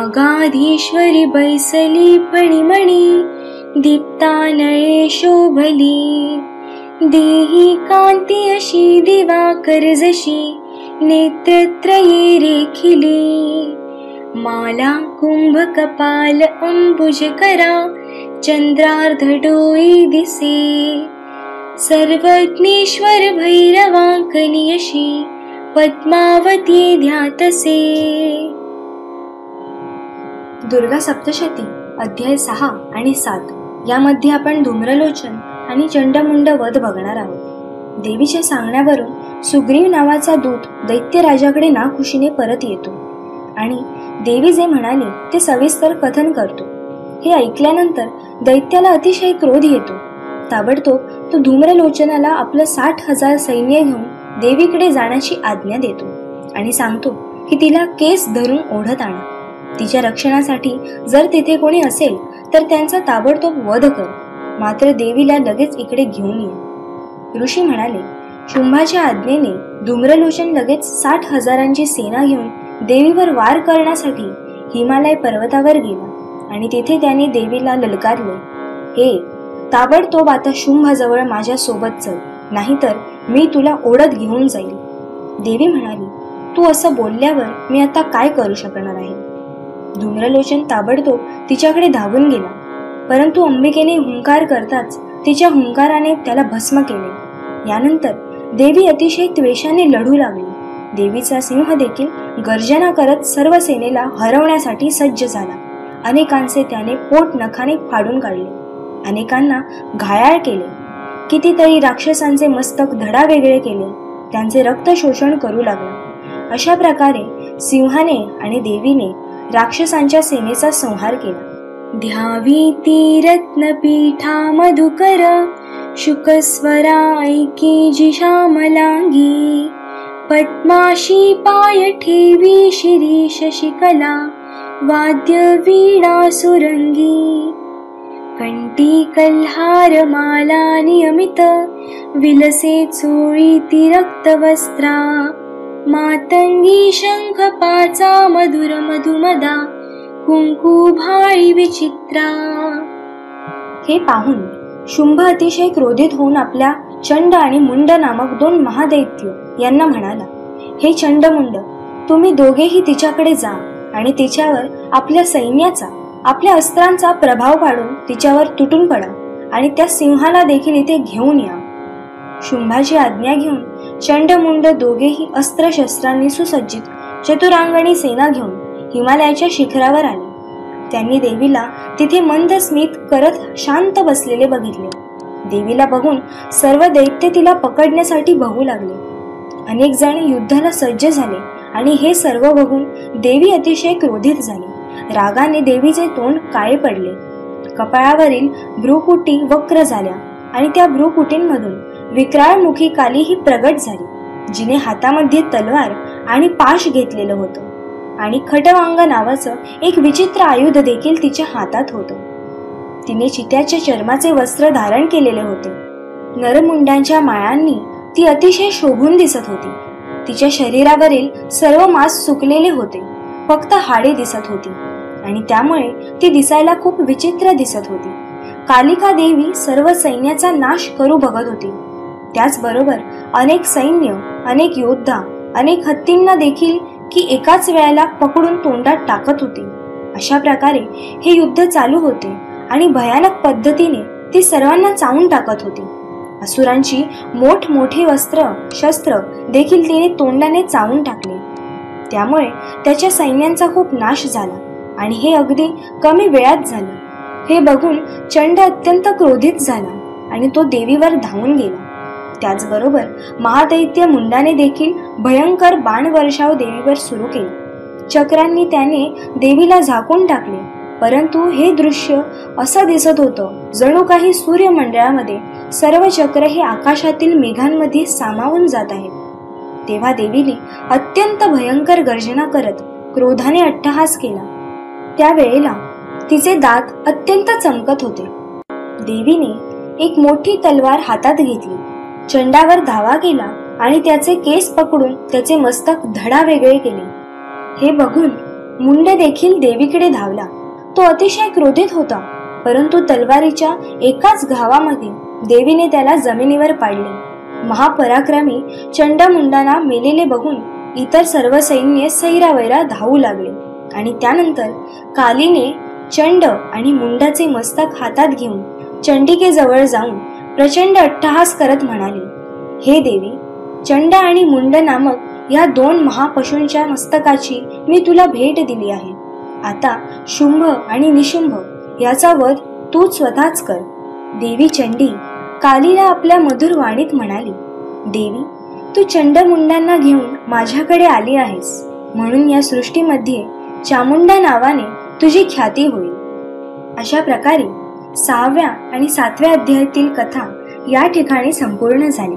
नागाधीश्वरी बैसली फणिमणी, दीप्तानये शोभली. देही कांती अशी दिवाकर जशी, नेत्रत्रये रेखिली. माला कुंभ कपाल अंबुज करा, चंद्रार्ध डोई दिसे. सर्वज्ञेश्वर भैरवांकनी अशी, पद्मावती ध्यातसे. दुर्गा सप्तशती अध्याय 6 आणि 7 यामध्ये आपण धूम्रलोचन आणि चंडमुंड वध बघणार आहोत. देवीच्या सांगण्यावरून सुग्रीव नावाचा दूत दैत्यराजाकडे नाखुशीने परत येतो आणि देवी जे म्हणाले ते सविस्तर कथन करतो. हे ऐकल्यानंतर दैत्याला अतिशय क्रोध येतो. ताबडतोब तो धूम्रलोचनाला आपलं 60,000 सैन्य घेऊन देवीकडे जाण्याची आज्ञा देतो आणि सांगतो की तिला केस धरून ओढत आणा. तिच्या रक्षणासाठी जर तिथे कोणी असेल तर त्यांचा ताबडतोब वध कर, मात्र देवीला लगेच इकडे घेऊन ये. ऋषी म्हणाले, शुंभाच्या आज्ञेने धूम्रलोचन लगेच 60,000ची सेना घेऊन देवीवर वार करण्यासाठी हिमालय पर्वतावर गेला आणि तिथे त्याने देवीला ललकारले, हे ताबडतोब आता शुंभाजवळ माझ्या सोबत चल, नाहीतर मी तुला ओढत घेऊन जाईल. देवी म्हणाली, तू असं बोलल्यावर मी आता काय करू शकणार आहे. धूम्रलोचन ताबडतोब तिच्याकडे धावून गेला, परंतु अंबिकेने हुंकार करताच तिच्या हुंकाराने त्याला भस्म केले. यानंतर देवी अतिशय त्वेषाने लढू लागली. देवीचा सिंह देखील गर्जना करत सर्व सेनेला हरवण्यासाठी सज्ज झाला. अनेकांचे त्याने पोट नखाने फाडून काढले, अनेकांना घायाळ केले. कितीतरी राक्षसांचे मस्तक धडावेगळे केले, त्यांचे रक्त शोषण करू लागला. अशा प्रकारे सिंहाने आणि देवीने राक्षसांच्या सेनेचा संहार केला. ध्यावी ती रत्नपीठा मधुकर, शुकस्वरा ऐकी जी श्यामलांगी. पद्माशी पाय ठेवी शिरी शशिकला, वाद्य वीणा सुरंगी. कंठी कल्हार माला नियमित, विलसे चोळी ती रक्तवस्त्रा. मातंगी शंख पाचा मधुर मधुमदा, कुंकू भाळी विचित्रा. हे पाहून शुंभ अतिशय क्रोधित होऊन आपल्या चंड आणि मुंड नामक 2 महादैत्य यांना म्हणाला, हे चंडमुंड, तुम्ही दोघेही तिच्याकडे जा आणि तिच्यावर आपल्या सैन्याचा, आपल्या अस्त्रांचा प्रभाव पाडून तिच्यावर तुटून पडा आणि त्या सिंहाला देखील इथे घेऊन या. शुंभाची आज्ञा घेऊन चंडमुंड दोघेही अस्त्रशस्त्रांनी सुसज्जित चतुरांगणी सेना घेऊन हिमालयाच्या शिखरावर आले. त्यांनी देवीला तिथे मंद स्मित करत शांत बसलेले बघितले. देवीला बघून सर्व दैत्य तिला पकडण्यासाठी बघू लागले. अनेक जण युद्धाला सज्ज झाले आणि हे सर्व बघून देवी अतिशय क्रोधित झाली. रागाने देवीचे तोंड काळे पडले, कपाळावरील भ्रूकुटी वक्र झाल्या आणि त्या भ्रूकुटींमधून विक्राळमुखी काली ही प्रगट झाली, जिने हातामध्ये तलवार आणि पाश घेतलेलं होतं आणि खटवांग नावाचं एक विचित्र आयुध देखील तिच्या हातात होतं. तिने चित्याच्या चर्माचे वस्त्र धारण केलेले होते. नरमुंडांच्या माळांनी ती अतिशय शोभून दिसत होती. तिच्या शरीरावरील सर्व मांस सुकलेले होते, फक्त हाडे दिसत होती आणि त्यामुळे ती दिसायला खूप विचित्र दिसत होती. कालिका देवी सर्व सैन्याचा नाश करू बघत होती. त्याचबरोबर अनेक सैन्य, अनेक योद्धा, अनेक हत्तींना देखील की एकाच वेळेला पकडून तोंडात टाकत होती. अशा प्रकारे हे युद्ध चालू होते आणि भयानक पद्धतीने ती सर्वांना चावून टाकत होती. असुरांची मोठमोठी वस्त्र शस्त्र देखील तिने तोंडाने चावून टाकले. त्यामुळे त्याच्या सैन्यांचा खूप नाश झाला आणि हे अगदी कमी वेळात झाले. हे बघून चंड अत्यंत क्रोधित झाला आणि तो देवीवर धावून गेला. त्याचबरोबर महादैत्य मुंडाने देखील भयंकर बाणवर्षाव देवीवर सुरू केला. चक्रांनी त्याने देवीला झाकून टाकले, परंतु हे दृश्य असं दिसत होतं जणू काही सूर्यमंडळामध्ये सर्व चक्र हे आकाशातील मेघांमध्ये सामावून जात आहेत. तेव्हा देवीने अत्यंत भयंकर गर्जना करत क्रोधाने अट्टहास केला. त्यावेळेला तिचे दात अत्यंत चमकत होते. देवीने एक मोठी तलवार हातात घेतली, चंडावर धावा केला आणि त्याचे केस पकडून त्याचे मस्तक धडा वेगळे केले. हे बघून मुंड देखील देवीकडे धावला. तो अतिशय क्रोधित होता, परंतु तलवारीच्या एकाच घावामध्ये देवीने त्याला जमिनीवर पाडले. महापराक्रमी चंडामुंडांना मेलेले बघून इतर सर्व सैन्य सैरावैरा धावू लागले आणि त्यानंतर कालीने चंड आणि मुंडाचे मस्तक हातात घेऊन चंडिकेजवळ जाऊन प्रचंड अट्टहास करत म्हणाले, हे देवी, चंड आणि मुंड नामक या दोन महापशूंच्या मस्तकाची मी तुला भेट दिली आहे. आता शुंभ आणि निशुंभ याचा वध तू स्वतःच कर. देवी चंडी कालीला आपल्या मधुर वाणीत म्हणाली, देवी, तू चंडमुंडांना घेऊन माझ्याकडे आली आहेस, म्हणून या सृष्टीमध्ये चामुंडा नावाने तुझी ख्याती होईल. अशा प्रकारे 6व्या आणि 7व्या अध्यायातील कथा या ठिकाणी संपूर्ण झाली.